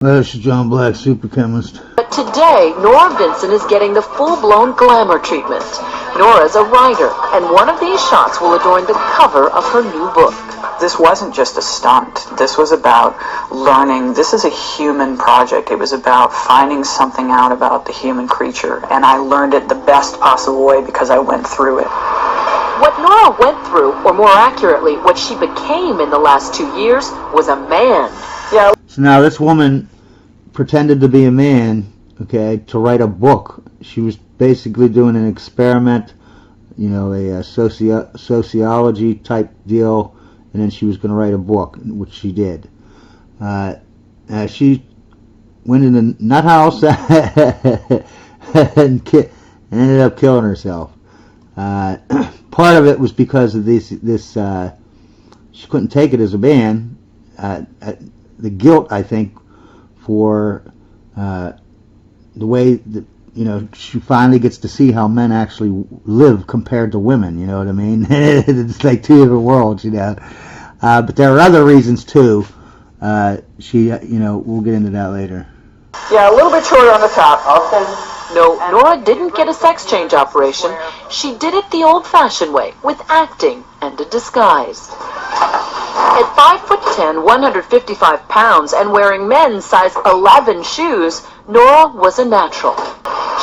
This is John Black, super chemist. But today, Nora Vincent is getting the full-blown glamour treatment. Nora's a writer, and one of these shots will adorn the cover of her new book. This wasn't just a stunt. This was about learning. This is a human project. It was about finding something out about the human creature, and I learned it the best possible way because I went through it. What Nora went through, or more accurately, what she became in the last 2 years, was a man. Yeah. So now this woman pretended to be a man, okay, to write a book. She was basically doing an experiment, you know, a sociology type deal, and then she was going to write a book, which she did. She went in the nut house and ended up killing herself. Part of it was because of this she couldn't take it as a man. The guilt, I think, for the way that, you know, she finally gets to see how men actually live compared to women, you know what I mean? It's like two different worlds, you know. But there are other reasons too. You know, we'll get into that later. Yeah, a little bit shorter on the top. Okay. No, Nora didn't get a sex change operation. She did it the old-fashioned way, with acting and a disguise. At 5'10", 155 pounds, and wearing men's size 11 shoes, Nora was a natural.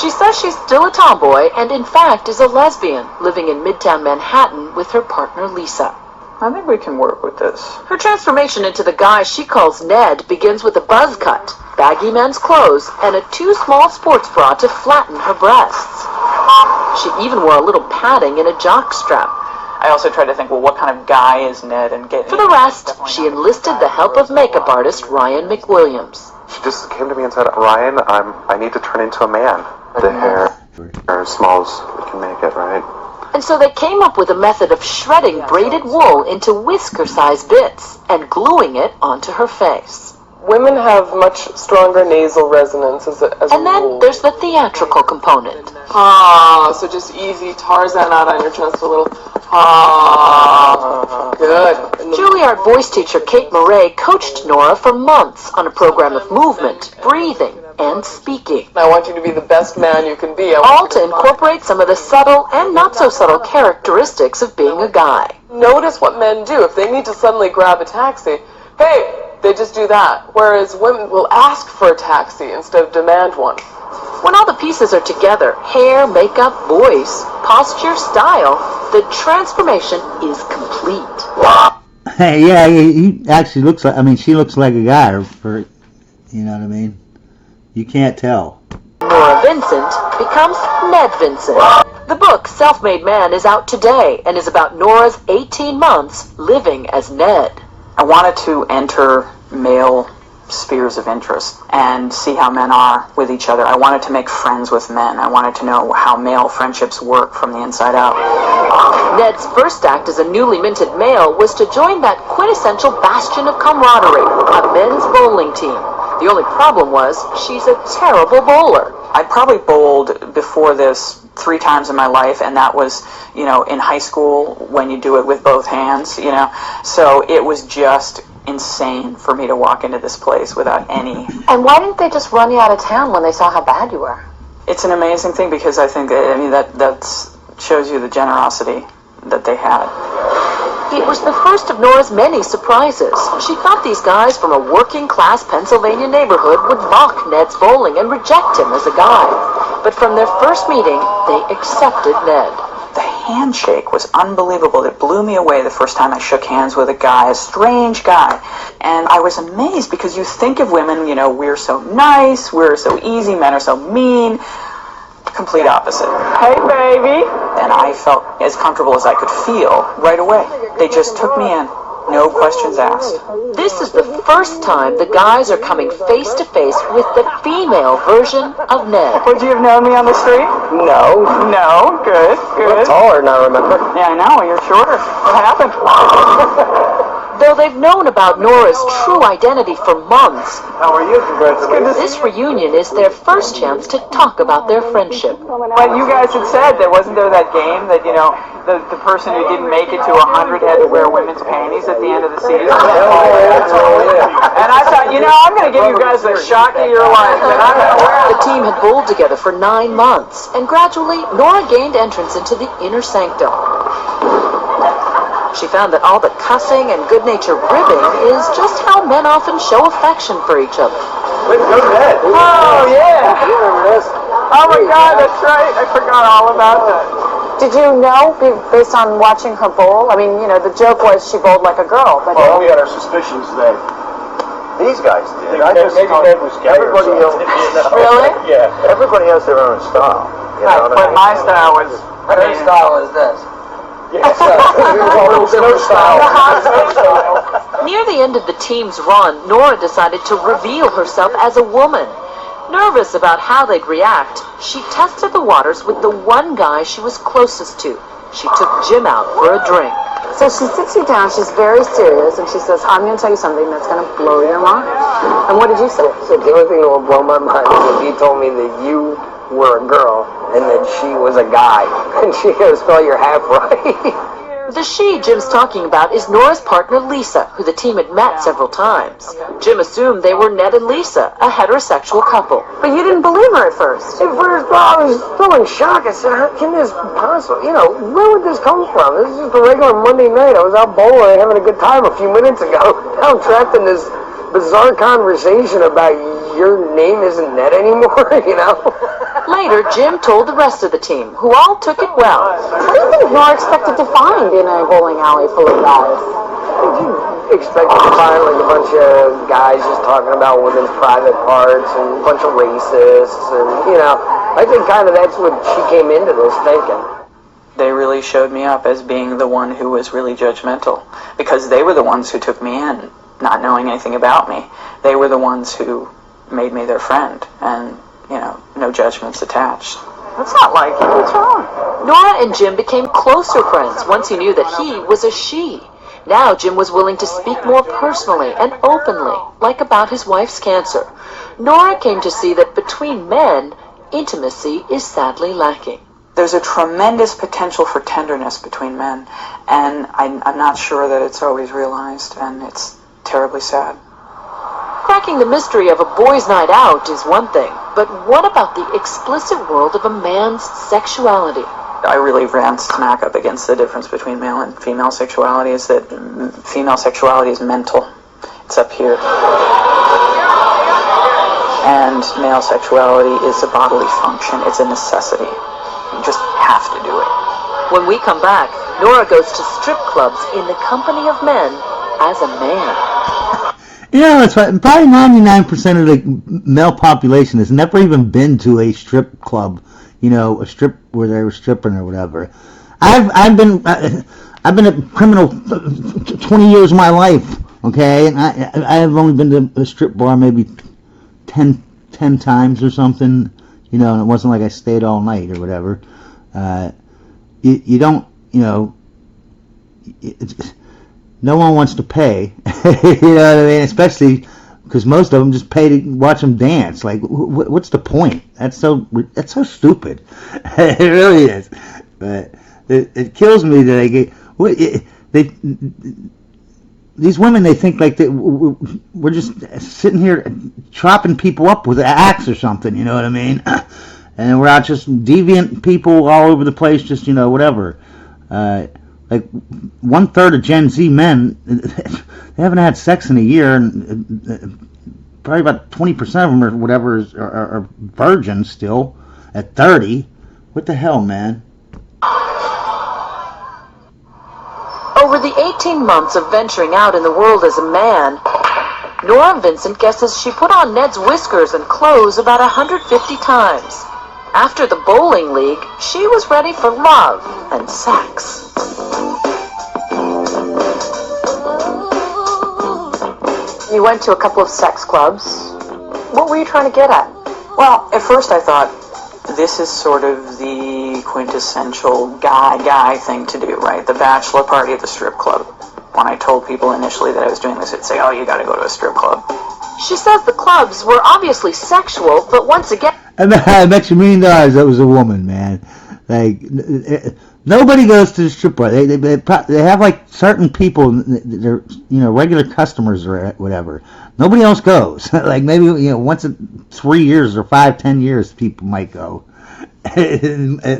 She says she's still a tomboy, and in fact is a lesbian, living in Midtown Manhattan with her partner Lisa. I think we can work with this. Her transformation into the guy she calls Ned begins with a buzz cut, baggy men's clothes, and a too small sports bra to flatten her breasts. She even wore a little padding and a jock strap. I also tried to think, well, what kind of guy is Ned? And get. For the rest, she enlisted the help of makeup artist Ryan McWilliams. She just came to me and said, Ryan, I need to turn into a man. The hair as small as we can make it, right? And so they came up with a method of shredding braided wool into whisker-sized bits and gluing it onto her face. Women have much stronger nasal resonance as a And then rule. there's the theatrical component. So just easy Tarzan out on your chest a little. Good. Juilliard voice teacher Kate Murray coached Nora for months on a program of movement, breathing, and speaking. I want you to be the best man you can be. All to incorporate some of the subtle and not so subtle characteristics of being a guy. Notice what men do. If they need to suddenly grab a taxi, hey, they just do that. Whereas women will ask for a taxi instead of demand one. When all the pieces are together, hair, makeup, voice, posture, style, the transformation is complete. Hey, yeah, he actually looks like, I mean, she looks like a guy, for, you know what I mean? You can't tell. Nora Vincent becomes Ned Vincent. The book, Self-Made Man, is out today and is about Nora's 18 months living as Ned. I wanted to enter male spheres of interest and see how men are with each other. I wanted to make friends with men. I wanted to know how male friendships work from the inside out. Ned's first act as a newly minted male was to join that quintessential bastion of camaraderie, a men's bowling team. The only problem was, she's a terrible bowler. I probably bowled before this 3 times in my life, and that was, you know, in high school when you do it with both hands, you know. So it was just insane for me to walk into this place without any. And why didn't they just run you out of town when they saw how bad you were? It's an amazing thing because I think, I mean, that shows you the generosity that they had. It was the first of Nora's many surprises. She thought these guys from a working-class Pennsylvania neighborhood would mock Ned's bowling and reject him as a guy. But from their first meeting, they accepted Ned. The handshake was unbelievable. It blew me away the first time I shook hands with a guy, a strange guy. And I was amazed because you think of women, you know, we're so nice, we're so easy, men are so mean. Complete opposite. Hey, baby! And I felt as comfortable as I could feel right away. They just took me in. No questions asked. This is the first time the guys are coming face to face with the female version of Ned. Would you have known me on the street? No. No? Good, good. You're taller now, remember? Yeah, I know. You're shorter. What happened? Though they've known about Nora's true identity for months, How are you? Congratulations. this reunion is their first chance to talk about their friendship. But you guys had said that wasn't there that game that, you know, the person who didn't make it to 100 had to wear women's panties at the end of the season? And I thought, you know, I'm going to give you guys the shock of your life, and I'm going to wear The team had bowled together for 9 months, and gradually, Nora gained entrance into the inner sanctum. She found that all the cussing and good-natured ribbing is just how men often show affection for each other. Let's go to bed. Oh, yeah. You remember this? Oh, my God, that's right. I forgot all about that. Did you know, based on watching her bowl? I mean, you know, the joke was she bowled like a girl, but Well, we had our suspicions that these guys did. I just maybe thought Ned was gay or everybody else. something. Really? Yeah. Everybody has their own style. You know what I But mean? my style was... Her style is this. Yes. No style. Near the end of the team's run, Nora decided to reveal herself as a woman. Nervous about how they'd react, she tested the waters with the one guy she was closest to. She took Jim out for a drink. so she sits you down, she's very serious, and she says, I'm going to tell you something that's going to blow your mind. And what did you say? So the only thing that would blow my mind is if you told me that you were a girl and that she was a guy, and she goes, well, you're half right. The she Jim's talking about is Nora's partner Lisa, who the team had met several times. Jim assumed they were Ned and Lisa, a heterosexual couple. But you didn't believe her at first. At first, I was still in shock. I said, how can this possibly, you know, where would this come from? This is just a regular Monday night. I was out bowling having a good time a few minutes ago. Now I'm trapped in this bizarre conversation about your name isn't Ned anymore, you know? Later, Jim told the rest of the team, who all took it well. What do you think Nora expected to find in a bowling alley full of guys? Expected to find like a bunch of guys just talking about women's private parts and a bunch of racists and, you know, I think kind of that's what she came into this thinking. They really showed me up as being the one who was really judgmental, because they were the ones who took me in, not knowing anything about me. They were the ones who made me their friend, and, you know, no judgments attached. That's not like you. What's wrong? Nora and Jim became closer friends once he knew that he was a she. Now Jim was willing to speak more personally and openly, like about his wife's cancer. Nora came to see that between men, intimacy is sadly lacking. There's a tremendous potential for tenderness between men, and I'm not sure that it's always realized, and it's terribly sad. Cracking the mystery of a boys' night out is one thing, but what about the explicit world of a man's sexuality? I really ran smack up against the difference between male and female sexuality, is that female sexuality is mental. It's up here. And male sexuality is a bodily function. It's a necessity. You just have to do it. When we come back, Nora goes to strip clubs in the company of men as a man. You know, it's probably 99% of the male population has never even been to a strip club, you know, a strip where they were stripping or whatever. I've been a criminal 20 years of my life, okay, and I have only been to a strip bar maybe 10 times or something, you know, and it wasn't like I stayed all night or whatever. You don't, you know, no one wants to pay, you know what I mean? Especially because most of them just pay to watch them dance. Like, what's the point? That's so stupid. It really is. But it kills me that these women, they think like we're just sitting here chopping people up with an axe or something. You know what I mean? And we're out just deviant people all over the place. Just, you know, whatever. Like 1/3 of Gen Z men, they haven't had sex in a year, and probably about 20% of them or whatever are virgins still at 30. What the hell, man? Over the 18 months of venturing out in the world as a man, Nora Vincent guesses she put on Ned's whiskers and clothes about 150 times. After the bowling league, she was ready for love and sex. You went to a couple of sex clubs. What were you trying to get at? Well, at first I thought, this is sort of the quintessential guy thing to do, right? The bachelor party at the strip club. When I told people initially that I was doing this, they'd say, oh, you gotta go to a strip club. She says the clubs were obviously sexual, but once again, I bet you $1 million that was a woman, man. Like, nobody goes to the strip bar. They have like certain people, they're, you know, regular customers or whatever. Nobody else goes. Like maybe, you know, once in 3 years or 5, 10 years, people might go. The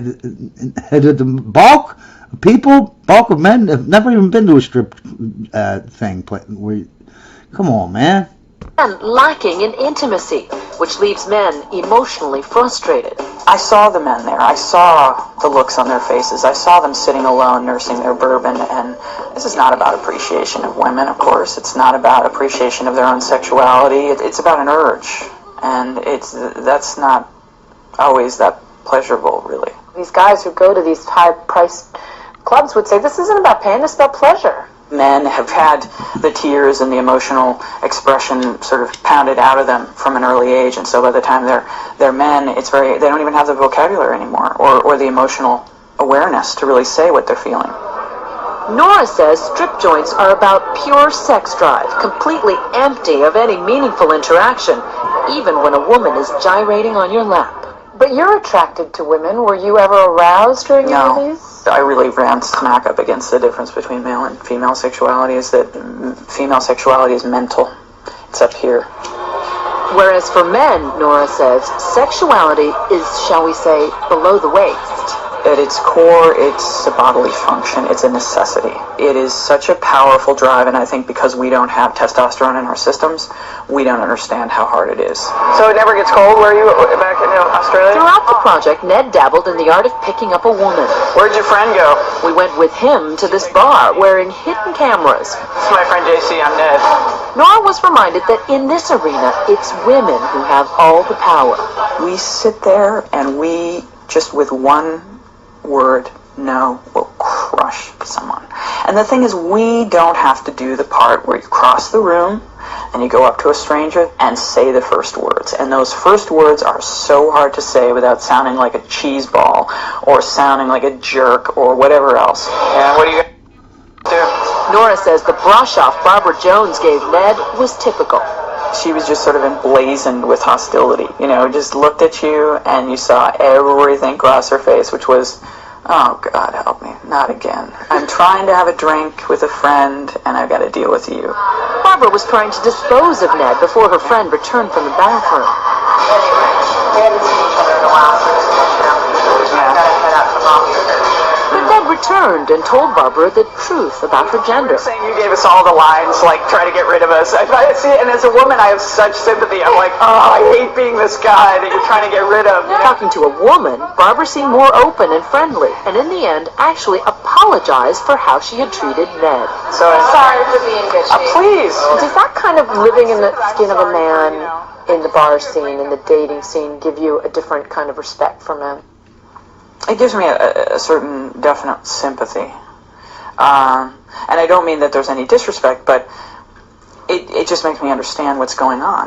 bulk of men have never even been to a strip thing. Come on, man. lacking in intimacy, which leaves men emotionally frustrated. I saw the men there. I saw the looks on their faces. I saw them sitting alone, nursing their bourbon, and this is not about appreciation of women, of course. It's not about appreciation of their own sexuality. It's about an urge, and that's not always that pleasurable, really. These guys who go to these high-priced clubs would say, this isn't about pain, it's about pleasure. Men have had the tears and the emotional expression sort of pounded out of them from an early age, and so by the time they're men, they don't even have the vocabulary anymore, or the emotional awareness to really say what they're feeling. Nora says strip joints are about pure sex drive, completely empty of any meaningful interaction, even when a woman is gyrating on your lap. But you're attracted to women. Were you ever aroused during any of these? I really ran smack up against the difference between male and female sexuality, is that female sexuality is mental. It's up here. Whereas for men, Nora says, sexuality is, shall we say, below the waist. At its core, it's a bodily function. It's a necessity. It is such a powerful drive, and I think because we don't have testosterone in our systems, we don't understand how hard it is. So it never gets cold where you back in Australia? Throughout the project, Ned dabbled in the art of picking up a woman. Where'd your friend go? We went with him to this bar, wearing hidden cameras. This is my friend JC, I'm Ned. Nora was reminded that in this arena, it's women who have all the power. We sit there and we, just with one word, no, will crush someone. And the thing is, we don't have to do the part where you cross the room and you go up to a stranger and say the first words. And those first words are so hard to say without sounding like a cheese ball or sounding like a jerk or whatever else. And what do you do? Nora says the brush-off Barbara Jones gave Ned was typical. She was just sort of emblazoned with hostility, you know, just looked at you and you saw everything cross her face, which was, oh, God help me, not again. I'm trying to have a drink with a friend and I've got to deal with you. Barbara was trying to dispose of Ned before her friend returned from the bathroom. We haven't seen each other in a while, so I've got to head out to mom. But Ned returned and told Barbara the truth about her gender. Saying you gave us all the lines, like, try to get rid of us. I see, and as a woman, I have such sympathy. I'm like, oh, I hate being this guy that you're trying to get rid of. Talking to a woman, Barbara seemed more open and friendly, and in the end, actually apologized for how she had treated Ned. So Sorry for being bitchy. please. Does that kind of living in the skin of a man in the bar scene, in the dating scene, give you a different kind of respect for men? It gives me a certain definite sympathy. And I don't mean that there's any disrespect, but it just makes me understand what's going on.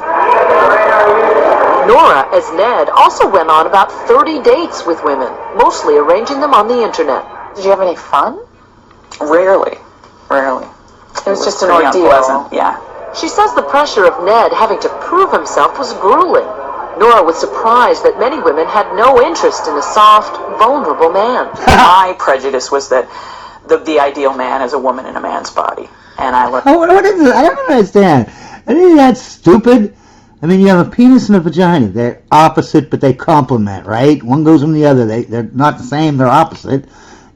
Nora, as Ned, also went on about 30 dates with women, mostly arranging them on the internet. Did you have any fun? Rarely. It was just an pretty ordeal. unpleasant, yeah. She says the pressure of Ned having to prove himself was grueling. Nora was surprised that many women had no interest in a soft, vulnerable man. My prejudice was that the ideal man is a woman in a man's body. And I learned... What is it? I don't understand. I think that's stupid. I mean, you have a penis and a vagina. They're opposite, but they complement, right? One goes from the other. They're not the same. They're opposite.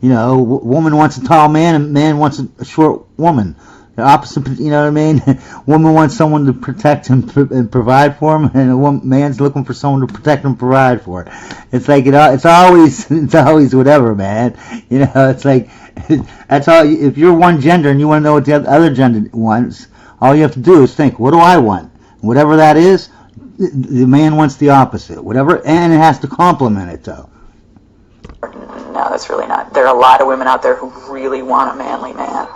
You know, woman wants a tall man, and man wants a short woman. They're opposite, you know what I mean? Woman wants someone to protect him and provide for him, and a man's looking for someone to protect and provide for. It's like it's always whatever, man. You know, it's like that's all. If you're one gender and you want to know what the other gender wants, all you have to do is think, what do I want? Whatever that is, the man wants the opposite. Whatever, and it has to complement it, though. No, that's really not. There are a lot of women out there who really want a manly man.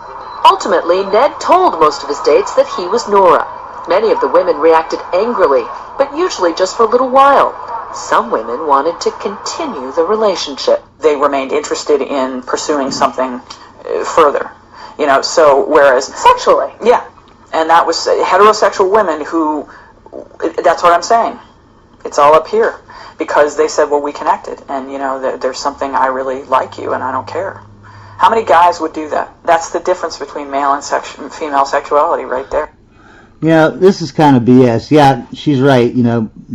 Ultimately, Ned told most of his dates that he was Nora. Many of the women reacted angrily, but usually just for a little while. Some women wanted to continue the relationship. They remained interested in pursuing something further. You know, so whereas Sexually. yeah, and that was heterosexual women who, that's what I'm saying. It's all up here because they said, well, we connected, and you know, there's something, I really like you and I don't care. How many guys would do that? That's the difference between male and female sexuality right there. You know, this is kind of BS. Yeah, she's right. You know,